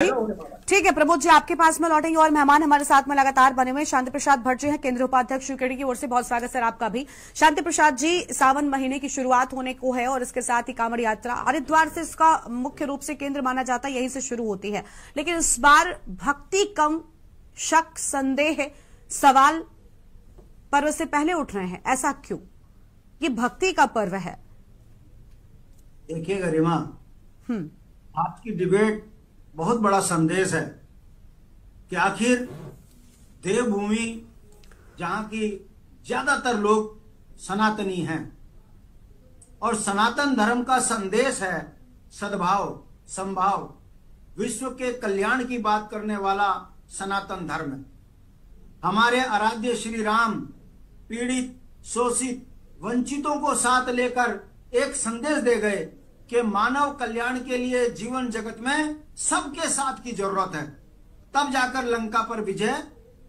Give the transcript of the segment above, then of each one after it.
ठीक है प्रमोद जी, आपके पास में लौटेंगे और मेहमान हमारे साथ में लगातार बने हुए शांति प्रसाद भट्ट जी हैं, केंद्रीय उपाध्यक्ष यूकेडी की ओर से। बहुत स्वागत सर आपका भी। शांति प्रसाद जी, सावन महीने की शुरुआत होने को है और इसके साथ ही कांवड़ यात्रा हरिद्वार से इसका मुख्य रूप से केंद्र माना जाता है, यहीं से शुरू होती है। लेकिन इस बार भक्ति कम, शक, संदेह, सवाल पर्व से पहले उठ रहे हैं, ऐसा क्यों? ये भक्ति का पर्व है। देखिए गरिमा, आज की डिबेट बहुत बड़ा संदेश है कि आखिर देवभूमि जहां की ज्यादातर लोग सनातनी हैं और सनातन धर्म का संदेश है सद्भाव, समभाव, विश्व के कल्याण की बात करने वाला सनातन धर्म है। हमारे आराध्य श्री राम पीड़ित, शोषित, वंचितों को साथ लेकर एक संदेश दे गए कि मानव कल्याण के लिए जीवन जगत में सबके साथ की जरूरत है। तब जाकर लंका पर विजय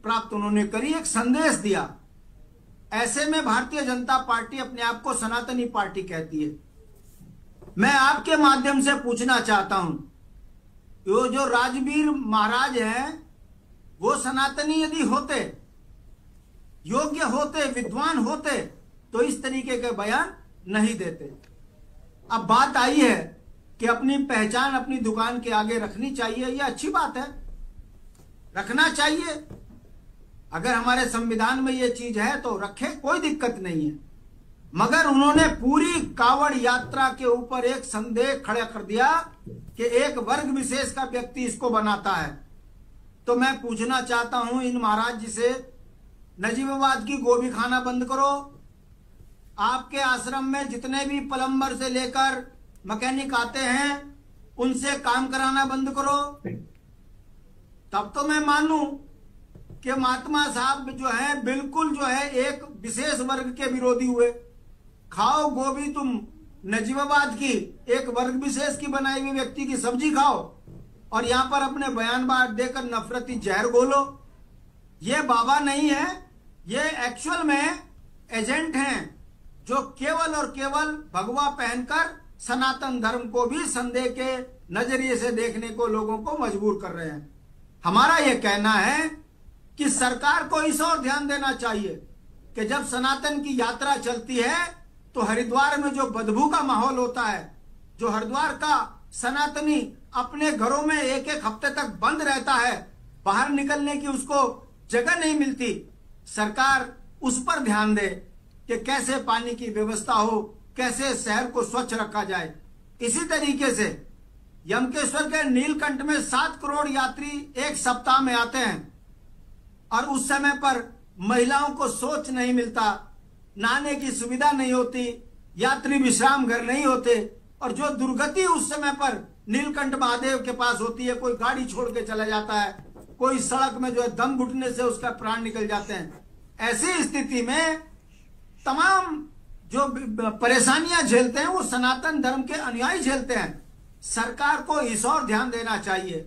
प्राप्त उन्होंने करी, एक संदेश दिया। ऐसे में भारतीय जनता पार्टी अपने आप को सनातनी पार्टी कहती है। मैं आपके माध्यम से पूछना चाहता हूं, वो जो राजवीर महाराज हैं वो सनातनी यदि होते, योग्य होते, विद्वान होते तो इस तरीके के बयान नहीं देते। अब बात आई है कि अपनी पहचान अपनी दुकान के आगे रखनी चाहिए, यह अच्छी बात है, रखना चाहिए। अगर हमारे संविधान में यह चीज है तो रखे, कोई दिक्कत नहीं है। मगर उन्होंने पूरी कांवड़ यात्रा के ऊपर एक संदेह खड़ा कर दिया कि एक वर्ग विशेष का व्यक्ति इसको बनाता है। तो मैं पूछना चाहता हूं इन महाराज जी से, नजीबाबाद की गोभी खाना बंद करो। आपके आश्रम में जितने भी प्लम्बर से लेकर मैकेनिक आते हैं उनसे काम कराना बंद करो। तब तो मैं मानूं कि महात्मा साहब जो है बिल्कुल जो है एक विशेष वर्ग के विरोधी हुए। खाओ गोभी तुम नजीबाबाद की एक वर्ग विशेष की बनाई हुई व्यक्ति की सब्जी खाओ और यहां पर अपने बयान बात देकर नफरती जहर घोलो। ये बाबा नहीं है, ये एक्चुअल में एजेंट हैं जो केवल और केवल भगवा पहनकर सनातन धर्म को भी संदेह के नजरिए से देखने को लोगों को मजबूर कर रहे हैं। हमारा यह कहना है कि सरकार को इस ओर ध्यान देना चाहिए कि जब सनातन की यात्रा चलती है तो हरिद्वार में जो बदबू का माहौल होता है, जो हरिद्वार का सनातनी अपने घरों में एक एक हफ्ते तक बंद रहता है, बाहर निकलने की उसको जगह नहीं मिलती, सरकार उस पर ध्यान दे कि कैसे पानी की व्यवस्था हो, कैसे शहर को स्वच्छ रखा जाए। इसी तरीके से यमकेश्वर के नीलकंठ में 7 करोड़ यात्री एक सप्ताह में आते हैं और उस समय पर महिलाओं को शौच नहीं मिलता, नहाने की सुविधा नहीं होती, यात्री विश्राम घर नहीं होते और जो दुर्गति उस समय पर नीलकंठ महादेव के पास होती है, कोई गाड़ी छोड़ के चला जाता है, कोई सड़क में जो है दम घुटने से उसका प्राण निकल जाते हैं। ऐसी स्थिति में तमाम जो परेशानियां झेलते हैं वो सनातन धर्म के अनुयायी झेलते हैं। सरकार को इस ओर ध्यान देना चाहिए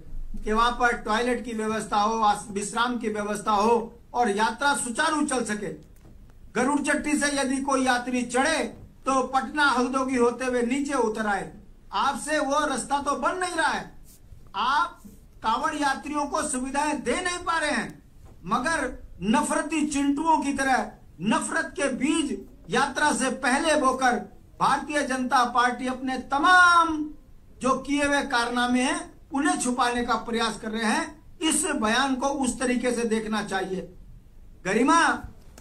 कि वहां पर टॉयलेट की व्यवस्था हो, विश्राम की व्यवस्था हो और यात्रा सुचारू चल सके। गरुड़ चट्टी से यदि कोई यात्री चढ़े तो पटना हल्दोगी होते हुए नीचे उतर आए। आपसे वो रास्ता तो बन नहीं रहा है, आप कांवड़ यात्रियों को सुविधाएं दे नहीं पा रहे हैं, मगर नफरती चिंटुओं की तरह नफरत के बीज यात्रा से पहले बोकर भारतीय जनता पार्टी अपने तमाम जो किए हुए कारनामे हैं उन्हें छुपाने का प्रयास कर रहे हैं। इस बयान को उस तरीके से देखना चाहिए। गरिमा,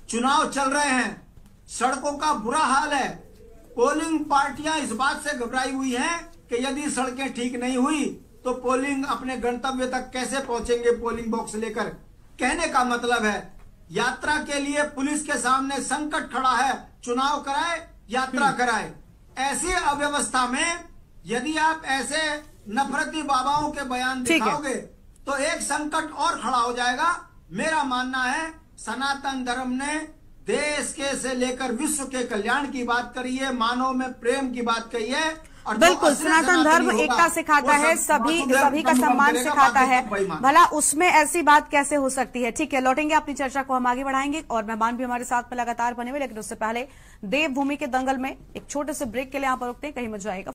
चुनाव चल रहे हैं, सड़कों का बुरा हाल है, पोलिंग पार्टियां इस बात से घबराई हुई हैं कि यदि सड़कें ठीक नहीं हुई तो पोलिंग अपने गंतव्य तक कैसे पहुंचेंगे पोलिंग बॉक्स लेकर। कहने का मतलब है यात्रा के लिए पुलिस के सामने संकट खड़ा है, चुनाव कराए, यात्रा कराए। ऐसी अव्यवस्था में यदि आप ऐसे नफरती बाबाओं के बयान दिखाओगे तो एक संकट और खड़ा हो जाएगा। मेरा मानना है सनातन धर्म ने देश के से लेकर विश्व के कल्याण की बात करी है, मानव में प्रेम की बात कही है और बिल्कुल सनातन धर्म एकता सिखाता है, सभी का सम्मान सिखाता है, भला उसमें ऐसी बात कैसे हो सकती है। ठीक है, लौटेंगे अपनी चर्चा को हम आगे बढ़ाएंगे और मेहमान भी हमारे साथ में लगातार बने हुए, लेकिन उससे पहले देवभूमि के दंगल में एक छोटे से ब्रेक के लिए यहाँ पर रुकते हैं, कहीं मत जाएगा।